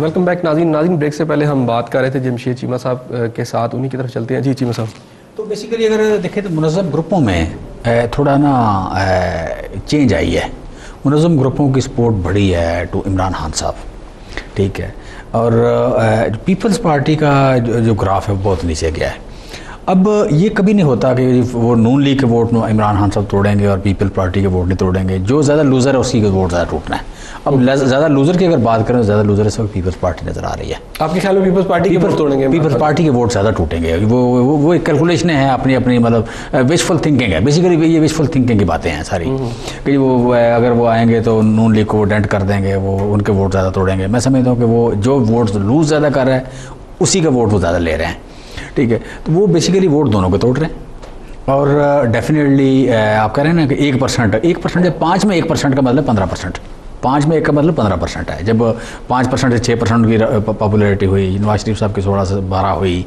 Welcome back ناظرین break سے پہلے ہم بات کر رہے تھے جمشید چیمہ صاحب کے ساتھ، انہی کی طرف چلتے ہیں. جی چیمہ صاحب. تو بیسیکلی اگر دیکھیں تو منظم گروپوں میں تھوڑا نا چینج آئی ہے. منظم گروپوں کی سپورٹ بڑھی ہے ٹو عمران خان صاحب, ٹھیک ہے, اور پیپلز پارٹی کا جو گراف ہے وہ بہت نیچے گیا ہے. اب یہ کبھی نہیں ہوتا کہ وہ نون لیگ کے ووٹ عمران خان صاحب توڑیں گے اور پیپل پارٹی کے ووٹ نہیں توڑیں گے. جو زیادہ لوزر ہے اسی کے ووٹ زیادہ ٹوٹنا ہے. اب زیادہ لوزر کی اگر بات کریں تو زیادہ لوزر اس وقت پیپلز پارٹی نظر آ رہی ہے. آپ کے خیال میں پیپلز پارٹی کے ووٹ توڑیں گے؟ پیپلز پارٹی کے ووٹ زیادہ ٹوٹیں گے. وہ ایک کیلکولیشنیں ہیں اپنی مطلب وشفل تھنکنگ ہے. بیسیکلی یہ وشفل تھنکنگ کی باتیں ہیں ساری کہ وہ اگر وہ آئیں گے تو نون لیگ کو ڈینٹ کر دیں گے, وہ ان کے ووٹ زیادہ توڑیں گے. میں سمجھتا ہوں کہ وہ جو ووٹ لوز زیادہ کر رہا ہے اسی کا ووٹ وہ زیادہ لے رہے ہیں, ٹھیک ہے. تو وہ بیسیکلی ووٹ دونوں کو توڑ رہے ہیں. اور ڈیفینیٹلی آپ کہہ رہے ہیں نا کہ 1% ہے. 5 میں 1% کا مطلب 15%. 5 میں 1 کا مطلب 15% ہے. جب 5% سے 6% کی پاپولیرٹی ہوئی, نواز شریف صاحب کی 16 سے 12 ہوئی,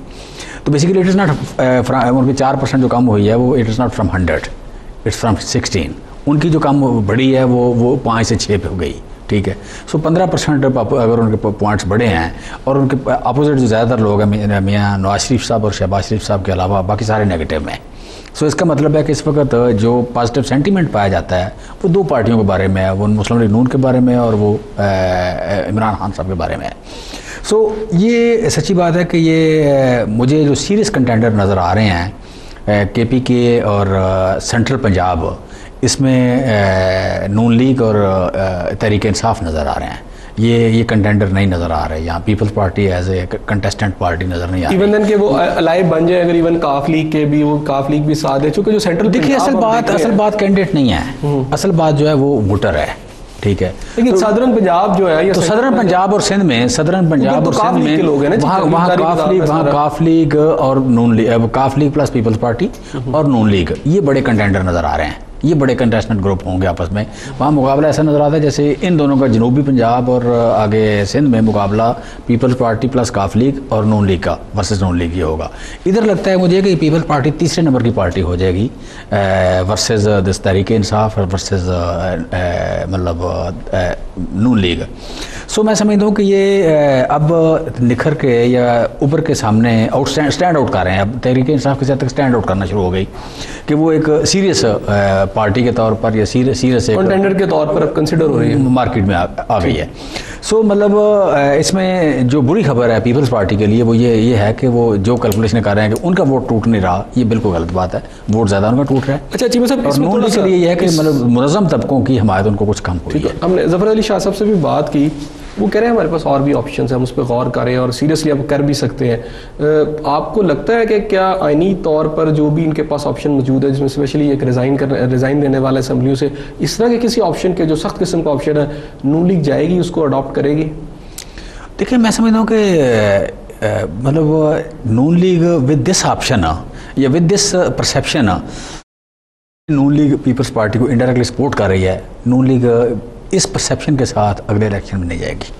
تو بیسیکلی اٹ از ناٹ ان کی 4% جو کم ہوئی ہے وہ it is not from 100, it's from 16. ان کی جو کم بڑی ہے وہ 5 سے 6 پہ ہو گئی, ٹھیک ہے. سو 15% اگر ان کے پوائنٹس بڑے ہیں اور ان کے اپوزٹ جو زیادہ تر لوگ ہیں میاں نواز شریف صاحب اور شہباز شریف صاحب کے علاوہ باقی سارے نیگیٹو میں. سو اس کا مطلب ہے کہ اس وقت جو پازیٹیو سینٹیمنٹ پایا جاتا ہے وہ 2 پارٹیوں کے بارے میں ہے, وہ مسلم لیگ نون کے بارے میں اور وہ عمران خان صاحب کے بارے میں ہے. سو یہ سچی بات ہے کہ یہ مجھے جو سیریس کنٹینڈر نظر آ رہے ہیں کے پی کے اور سینٹرل پنجاب, اس میں نون لیگ اور تحریک انصاف نظر آ رہے ہیں. یہ کنٹینڈر نہیں نظر آ رہے. یہاں Peoples Party as a contestant party نظر نہیں آ رہی. ایون دین کہ وہ الائے بن جائے, اگر ایون کاف لیگ کے بھی, وہ کاف لیگ بھی ساتھ ہے, چونکہ جو سینٹرل دیکھیے اصل بات کینڈیڈیٹ نہیں ہے, اصل بات جو ہے وہ ووٹر ہے, ٹھیک ہے. لیکن صدرن پنجاب جو ہے, تو صدرن پنجاب اور سندھ میں وہاں کاف لیگ اور نون لیگ, کاف لیگ پلس پیپلز پارٹی اور نون لیگ, یہ بڑے کنٹینڈر نظر آ رہے ہیں. یہ بڑے کنٹیسٹنٹ گروپ ہوں گے آپس میں. وہاں مقابلہ ایسا نظر آتا ہے جیسے ان دونوں کا جنوبی پنجاب اور آگے سندھ میں مقابلہ پیپلز پارٹی پلس کاف لیگ اور نون لیگ کا ورسز نون لیگ یہ ہوگا. ادھر لگتا ہے مجھے کہ پیپلز پارٹی تیسرے نمبر کی پارٹی ہو جائے گی ورسز دس تحریک انصاف اور ورسز مطلب نون لیگ. سو میں سمجھتا ہوں کہ یہ اب نکھر کے یا ابھر کے سامنے اسٹینڈ آؤٹ کر رہے ہیں. اب تحریک انصاف کے ساتھ اسٹینڈ آؤٹ کرنا شروع ہو گئی کہ وہ ایک سیریس پارٹی کے طور پر یا سیریس کنٹینڈر کے طور پر کنسیڈر ہو رہی ہے, مارکیٹ میں آ گئی ہے. سو مطلب اس میں جو بری خبر ہے پیپلز پارٹی کے لیے وہ یہ ہے کہ وہ جو کیلکولیشن کر رہے ہیں کہ ان کا ووٹ ٹوٹ نہیں رہا, یہ بالکل غلط بات ہے. ووٹ زیادہ ان کا ٹوٹ رہا ہے. اچھا چیمہ صاحب, اور نون لیگ کے لیے یہ ہے کہ مطلب منظم طبقوں کی حمایت ان کو کچھ کم ہوئی ہے. ہم نے ظفر علی شاہ صاحب سے بھی بات کی, وہ کہہ رہے ہیں ہمارے پاس اور بھی آپشنز ہیں, ہم اس پہ غور کریں اور سیریسلی آپ کر بھی سکتے ہیں. آپ کو لگتا ہے کہ کیا آئینی طور پر جو بھی ان کے پاس آپشن موجود ہے, جس میں اسپیشلی ایک ریزائن دینے والا اسمبلیوں سے, اس طرح کے کسی آپشن کے جو سخت قسم کا آپشن ہے, نون لیگ جائے گی, اس کو اڈاپٹ کرے گی؟ دیکھیں میں سمجھتا ہوں کہ مطلب Noon League with this option یا with this perception, Noon League Peoples Party کو انڈائریکٹلی سپورٹ کر رہی ہے. نون لیگ اس پرسیپشن کے ساتھ اگلے الیکشن میں نہیں جائے گی.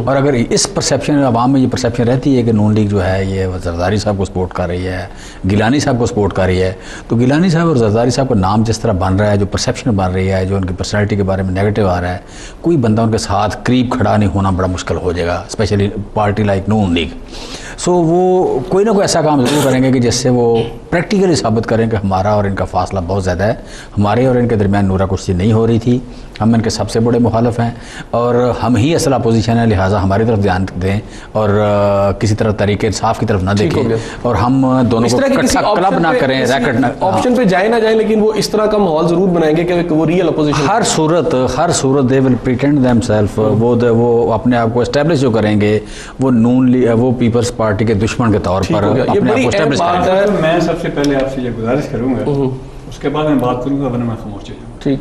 اور اگر اس پرسیپشن عوام میں یہ پرسیپشن رہتی ہے کہ نون لیگ جو ہے یہ زرداری صاحب کو سپورٹ کر رہی ہے, گیلانی صاحب کو سپورٹ کر رہی ہے, تو گیلانی صاحب اور زرداری صاحب کا نام جس طرح بن رہا ہے, جو پرسیپشن بن رہی ہے, جو ان کی پرسنالٹی کے بارے میں نیگیٹو آ رہا ہے, کوئی بندہ ان کے ساتھ قریب کھڑا نہیں ہونا بڑا مشکل ہو جائے گا, اسپیشلی پارٹی لائک نون لیگ. سو وہ کوئی نہ کوئی ایسا کام ضرور کریں گے کہ جس سے وہ پریکٹیکلی ثابت کریں کہ ہمارا اور ان کا فاصلہ بہت زیادہ ہے, ہمارے اور ان کے درمیان نورا کشتی نہیں ہو رہی تھی, ہم ان کے سب سے بڑے مخالف ہیں اور ہم ہی اصل اپوزیشن ہے, لہٰذا ہماری طرف دھیان دیں اور کسی طرح طریقے انصاف کی طرف نہ دیکھیں, اور ہم دونوں کو کلب نہ کریں, ریکٹ نہ آپشن پہ جائیں نہ جائیں, لیکن وہ اس طرح کا ماحول ضرور بنائیں گے کہ وہ ریئل اپوزیشن. ہر صورت they will pretend them self, وہ اپنے آپ کو اسٹیبلش جو کریں گے وہ نون لیگ, وہ پیپلز پارٹی کے دشمن کے طور پر اپنے آپ کو اسٹیبلش کریں گے. میں سب سے پہلے آپ سے یہ گزارش کروں گا, اس کے بعد میں بات کروں گا, ورنہ میں خاموش ہو جاؤں. ٹھیک,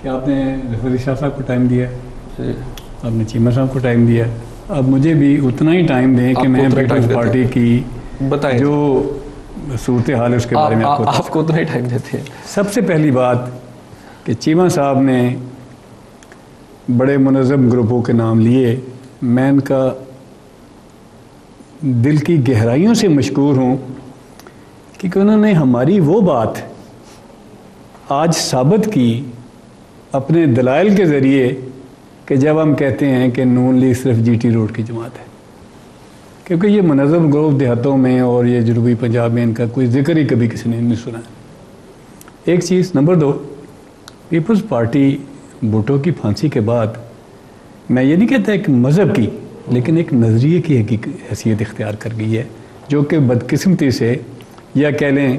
کہ آپ نے ظفر علی شاہ صاحب کو ٹائم دیا, آپ نے چیمہ صاحب کو ٹائم دیا, اب مجھے بھی اتنا ہی ٹائم دیں کہ میں پیپلز پارٹی کی جو صورتحال ہے اس کے بارے میں آپ کو اتنا ہی ٹائم دیتے ہیں. سب سے پہلی بات کہ چیمہ صاحب نے بڑے منظم گروپوں کے نام لیے, میں ان کا دل کی گہرائیوں سے مشکور ہوں کیونکہ انہوں نے ہماری وہ بات آج ثابت کی اپنے دلائل کے ذریعے کہ جب ہم کہتے ہیں کہ نون لیگ صرف جی ٹی روڈ کی جماعت ہے، کیونکہ یہ منظم گروہ دیہاتوں میں اور یہ جنوبی پنجاب میں ان کا کوئی ذکر ہی کبھی کسی نے نہیں سنا. ایک چیز. نمبر 2، پیپلز پارٹی بھٹو کی پھانسی کے بعد میں یہ نہیں کہتا ایک مذہب کی، لیکن ایک نظریے کی حیثیت اختیار کر گئی ہے، جو کہ بدقسمتی سے، یا کہہ لیں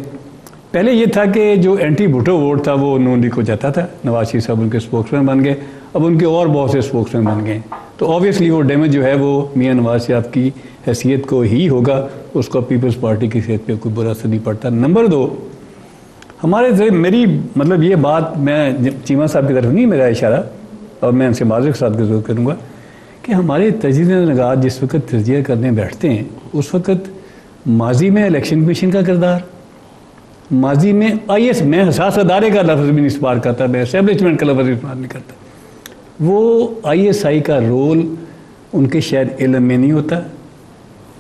پہلے یہ تھا کہ جو اینٹی بھٹو ووٹ تھا وہ نون لیگ کو جاتا تھا، نواز شریف صاحب ان کے اسپوکس مین بن گئے، اب ان کے اور بہت سے اسپوکس مین بن گئے، تو آبویسلی وہ ڈیمیج جو ہے وہ میاں نواز شریف کی حیثیت کو ہی ہوگا، اس کو پیپلز پارٹی کی حیثیت پہ کوئی برا اثر نہیں پڑتا. نمبر 2، ہمارے میری مطلب یہ بات میں چیمہ صاحب کی طرف نہیں میرا اشارہ، اور میں ان سے معذرت کے ساتھ ضرور کروں گا کہ ہمارے تجزیہ نگار جس وقت تجزیہ کرنے بیٹھتے ہیں اس وقت ماضی میں الیکشن کمیشن کا کردار، ماضی میں IS، میں حساس ادارے کا لفظ بھی نہیں استعمال کرتا، میں اسٹیبلشمنٹ کا لفظ بھی استعمال نہیں کرتا، وہ ISI کا رول ان کے شاید علم میں نہیں ہوتا،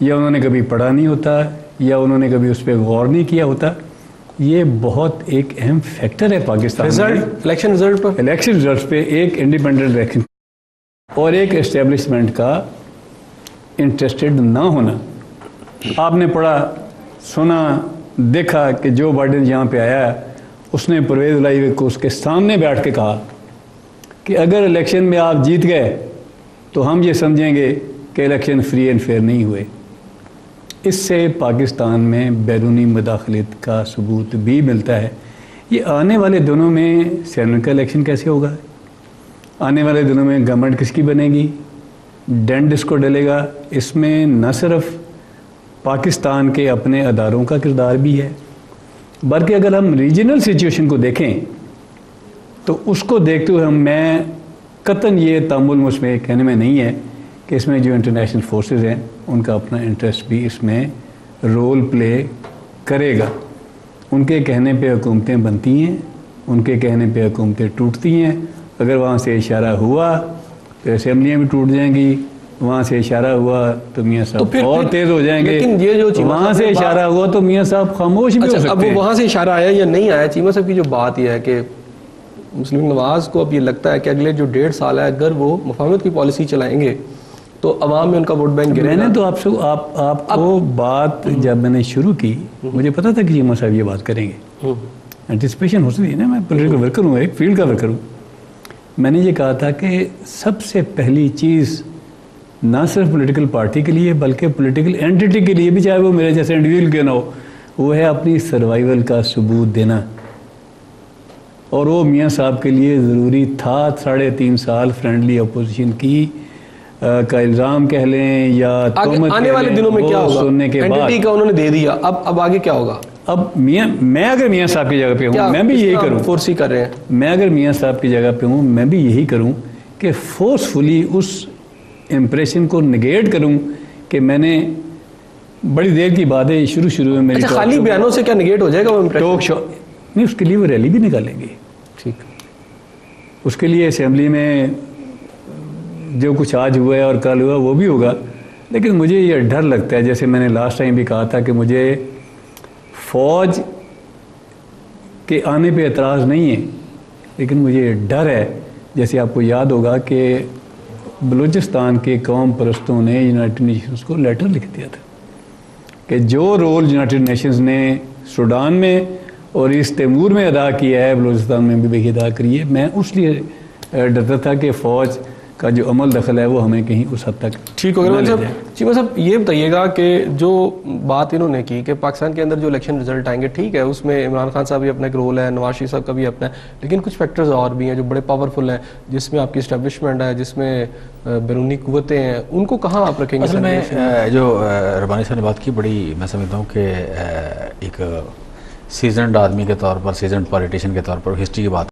یا انہوں نے کبھی پڑھا نہیں ہوتا، یا انہوں نے کبھی اس پہ غور نہیں کیا ہوتا. یہ بہت ایک اہم فیکٹر ہے پاکستان میں الیکشن رزلٹ پہ ایک انڈیپینڈنٹ الیکشن اور ایک اسٹیبلشمنٹ کا انٹرسٹڈ نہ ہونا. آپ نے پڑھا، سنا، دیکھا کہ جو بائیڈن یہاں پہ آیا اس نے پرویز الہی کو اس کے سامنے بیٹھ کے کہا کہ اگر الیکشن میں آپ جیت گئے تو ہم یہ سمجھیں گے کہ الیکشن فری اینڈ فیئر نہیں ہوئے. اس سے پاکستان میں بیرونی مداخلت کا ثبوت بھی ملتا ہے. یہ آنے والے دنوں میں سینٹ کا الیکشن کیسے ہوگا، آنے والے دنوں میں گورنمنٹ کس کی بنے گی، ڈینٹ کس کو ڈلے گا، اس میں نہ صرف پاکستان کے اپنے اداروں کا کردار بھی ہے، بلکہ اگر ہم ریجنل سچویشن کو دیکھیں تو اس کو دیکھتے ہوئے میں قطعاً یہ تامل مجھ میں کہنے میں نہیں ہے کہ اس میں جو انٹرنیشنل فورسز ہیں ان کا اپنا انٹرسٹ بھی اس میں رول پلے کرے گا. ان کے کہنے پہ حکومتیں بنتی ہیں، ان کے کہنے پہ حکومتیں ٹوٹتی ہیں. اگر وہاں سے اشارہ ہوا پھر اسمبلیاں بھی ٹوٹ جائیں گی، وہاں سے اشارہ ہوا تو میاں صاحب اور تیز ہو جائیں گے، لیکن یہ جو وہاں سے اشارہ ہوا تو میاں صاحب خاموش بھی ہو سکتے ہیں. اب وہاں سے اشارہ آیا یا نہیں آیا، چیمہ صاحب کی جو بات یہ ہے کہ مسلم نواز کو اب یہ لگتا ہے کہ اگلے جو 1.5 سال ہے اگر وہ مفاہمت کی پالیسی چلائیں گے تو عوام میں ان کا ووٹ بینک گرے گا. میں نے تو آپ کو بات جب میں نے شروع کی مجھے پتا تھا کہ چیمہ صاحب یہ بات کریں گے، انٹیسپیشن ہو سکتی ہے نا، میں پولیٹیکل ورکر ہوں، ایک فیلڈ کا ورکر ہوں. میں نے یہ کہا تھا کہ سب سے پہلی چیز نہ صرف پولیٹیکل پارٹی کے لیے بلکہ پولیٹیکل اینٹیٹی کے لیے بھی، چاہے وہ میرے جیسے انڈیویجول کیوں نہ ہو، وہ ہے اپنی سروائیول کا ثبوت دینا. اور وہ میاں صاحب کے لیے ضروری تھا. 3.5 سال فرینڈلی اپوزیشن کی کا الزام کہہ لیں یا آنے والے دنوں میں کیا ہوگا، اینٹیٹی کا انہوں نے دے دیا، اب آگے کیا ہوگا. اب میں اگر میاں صاحب کی جگہ پہ ہوں میں بھی یہی کروں، فورسی کر رہے ہیں، میں اگر میاں صاحب کی جگہ پہ ہوں میں بھی یہی کروں کہ فورسفلی اس امپریشن کو نگیٹ کروں کہ میں نے بڑی دیر کی بات ہے شروع میں میری خالی بیانوں سے کیا نگیٹ ہو جائے گا وہ امپریشن؟ ٹاک شو نہیں، اس کے لیے وہ ریلی بھی نکالیں گے. ٹھیک، اس کے لیے اسمبلی میں جو کچھ آج ہوا ہے اور کل ہوا وہ بھی ہوگا. لیکن مجھے یہ ڈر لگتا ہے، جیسے میں نے لاسٹ ٹائم بھی کہا تھا کہ مجھے فوج کے آنے پہ اعتراض نہیں ہے، لیکن مجھے ڈر ہے، جیسے آپ کو یاد ہوگا کہ بلوچستان کے قوم پرستوں نے یونائٹڈ نیشنز کو لیٹر لکھ دیا تھا کہ جو رول یونائٹڈ نیشنز نے سوڈان میں اور ایسٹ تیمور میں ادا کیا ہے بلوچستان میں بھی وہی ادا کری ہے. میں اس لیے ڈرتا تھا کہ فوج کا جو عمل دخل ہے وہ ہمیں کہیں اس حد تک ٹھیک ہو گیا. چیمہ صاحب یہ بتائیے گا کہ جو بات انہوں نے کی کہ پاکستان کے اندر جو الیکشن رزلٹ آئیں گے، ٹھیک ہے اس میں عمران خان صاحب بھی اپنا ایک رول ہے، نواز شریف صاحب کا بھی اپنا ہے، لیکن کچھ فیکٹرز اور بھی ہیں جو بڑے پاورفل ہیں، جس میں آپ کی اسٹیبلشمنٹ ہے، جس میں بیرونی قوتیں ہیں، ان کو کہاں آپ رکھیں گے؟ اصل میں جو ربانی صاحب نے بات کی بڑی میں سمجھتا ہوں کہ ایک سیزنڈ آدمی کے طور پر، سیزنڈ پولیٹیشین کے طور پر ہسٹری کی بات